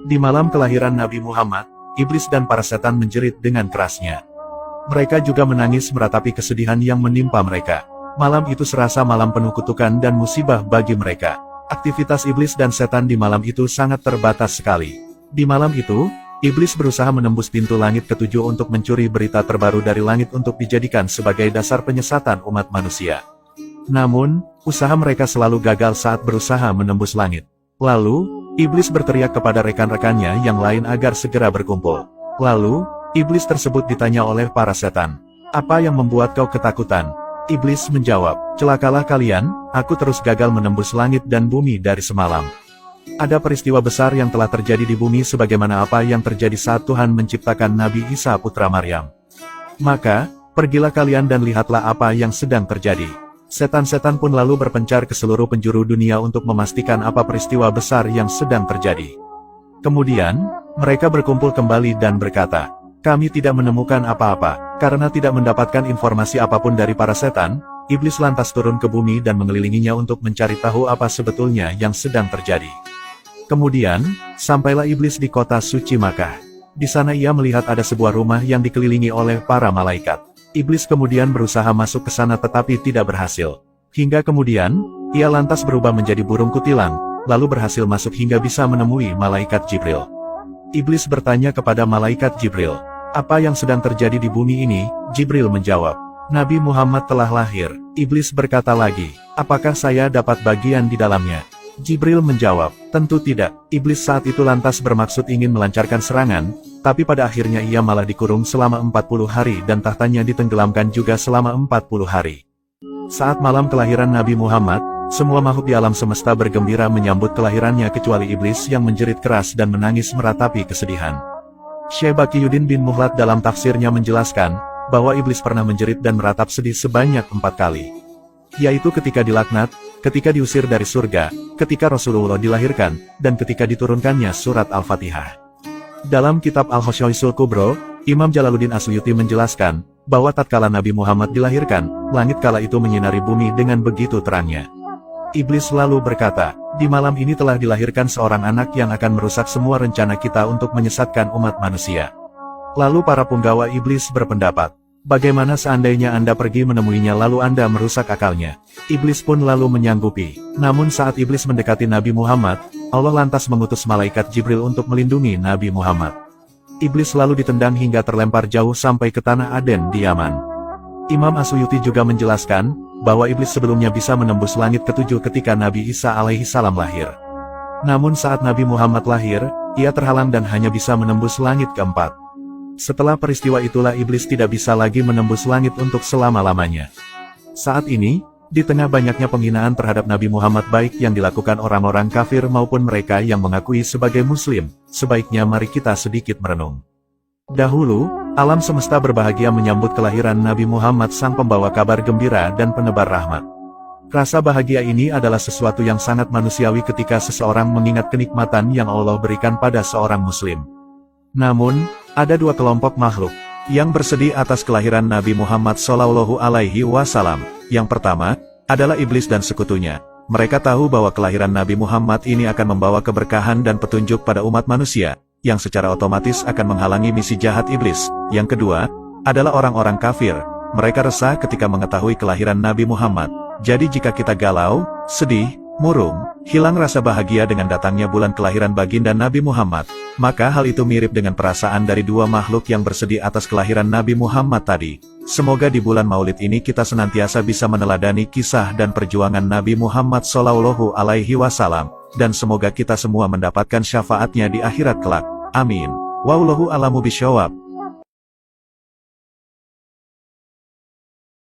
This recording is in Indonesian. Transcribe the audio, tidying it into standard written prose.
Di malam kelahiran Nabi Muhammad, iblis dan para setan menjerit dengan kerasnya. Mereka juga menangis meratapi kesedihan yang menimpa mereka. Malam itu serasa malam penuh kutukan dan musibah bagi mereka. Aktivitas iblis dan setan di malam itu sangat terbatas sekali. Di malam itu, iblis berusaha menembus pintu langit ketujuh untuk mencuri berita terbaru dari langit untuk dijadikan sebagai dasar penyesatan umat manusia. Namun, usaha mereka selalu gagal saat berusaha menembus langit. Lalu, iblis berteriak kepada rekan-rekannya yang lain agar segera berkumpul. Lalu, iblis tersebut ditanya oleh para setan, "Apa yang membuat kau ketakutan?" Iblis menjawab, "Celakalah kalian, aku terus gagal menembus langit dan bumi dari semalam. Ada peristiwa besar yang telah terjadi di bumi sebagaimana apa yang terjadi saat Tuhan menciptakan Nabi Isa putra Maryam. Maka, pergilah kalian dan lihatlah apa yang sedang terjadi." Setan-setan pun lalu berpencar ke seluruh penjuru dunia untuk memastikan apa peristiwa besar yang sedang terjadi. Kemudian, mereka berkumpul kembali dan berkata, "Kami tidak menemukan apa-apa." Karena tidak mendapatkan informasi apapun dari para setan, iblis lantas turun ke bumi dan mengelilinginya untuk mencari tahu apa sebetulnya yang sedang terjadi. Kemudian, sampailah iblis di kota suci Makkah. Di sana ia melihat ada sebuah rumah yang dikelilingi oleh para malaikat. Iblis kemudian berusaha masuk ke sana tetapi tidak berhasil. Hingga kemudian, ia lantas berubah menjadi burung kutilang, lalu berhasil masuk hingga bisa menemui malaikat Jibril. Iblis bertanya kepada malaikat Jibril, "Apa yang sedang terjadi di bumi ini?" Jibril menjawab, "Nabi Muhammad telah lahir." Iblis berkata lagi, "Apakah saya dapat bagian di dalamnya?" Jibril menjawab, "Tentu tidak." Iblis saat itu lantas bermaksud ingin melancarkan serangan, tapi pada akhirnya ia malah dikurung selama 40 hari dan tahtanya ditenggelamkan juga selama 40 hari. Saat malam kelahiran Nabi Muhammad, semua makhluk di alam semesta bergembira menyambut kelahirannya kecuali iblis yang menjerit keras dan menangis meratapi kesedihan. Syekh Bakiyuddin bin Muhlat dalam tafsirnya menjelaskan, bahwa iblis pernah menjerit dan meratap sedih sebanyak 4 kali. Yaitu ketika dilaknat, ketika diusir dari surga, ketika Rasulullah dilahirkan, dan ketika diturunkannya surat Al-Fatihah. Dalam kitab Al-Khosyoisul Kubro, Imam Jalaluddin Asyuti menjelaskan, bahwa tatkala Nabi Muhammad dilahirkan, langit kala itu menyinari bumi dengan begitu terangnya. Iblis lalu berkata, "Di malam ini telah dilahirkan seorang anak yang akan merusak semua rencana kita untuk menyesatkan umat manusia." Lalu para punggawa iblis berpendapat, "Bagaimana seandainya Anda pergi menemuinya lalu Anda merusak akalnya?" Iblis pun lalu menyanggupi. Namun saat iblis mendekati Nabi Muhammad, Allah lantas mengutus malaikat Jibril untuk melindungi Nabi Muhammad. Iblis lalu ditendang hingga terlempar jauh sampai ke tanah Aden di Yaman. Imam Asyuti juga menjelaskan, bahwa iblis sebelumnya bisa menembus langit ketujuh ketika Nabi Isa alaihi salam lahir. Namun saat Nabi Muhammad lahir, ia terhalang dan hanya bisa menembus langit keempat. Setelah peristiwa itulah iblis tidak bisa lagi menembus langit untuk selama-lamanya. Saat ini, di tengah banyaknya penghinaan terhadap Nabi Muhammad baik yang dilakukan orang-orang kafir maupun mereka yang mengakui sebagai muslim, sebaiknya mari kita sedikit merenung. Dahulu, alam semesta berbahagia menyambut kelahiran Nabi Muhammad sang pembawa kabar gembira dan penebar rahmat. Rasa bahagia ini adalah sesuatu yang sangat manusiawi ketika seseorang mengingat kenikmatan yang Allah berikan pada seorang muslim. Namun, ada dua kelompok makhluk yang bersedih atas kelahiran Nabi Muhammad Shallallahu Alaihi Wasallam. Yang pertama adalah iblis dan sekutunya. Mereka tahu bahwa kelahiran Nabi Muhammad ini akan membawa keberkahan dan petunjuk pada umat manusia, yang secara otomatis akan menghalangi misi jahat iblis. Yang kedua adalah orang-orang kafir. Mereka resah ketika mengetahui kelahiran Nabi Muhammad. Jadi jika kita galau, sedih, murung, hilang rasa bahagia dengan datangnya bulan kelahiran baginda Nabi Muhammad, maka hal itu mirip dengan perasaan dari dua makhluk yang bersedih atas kelahiran Nabi Muhammad tadi. Semoga di bulan Maulid ini kita senantiasa bisa meneladani kisah dan perjuangan Nabi Muhammad Shallallahu Alaihi Wasallam, dan semoga kita semua mendapatkan syafaatnya di akhirat kelak. Amin. Wallahu a'lamu bishawab.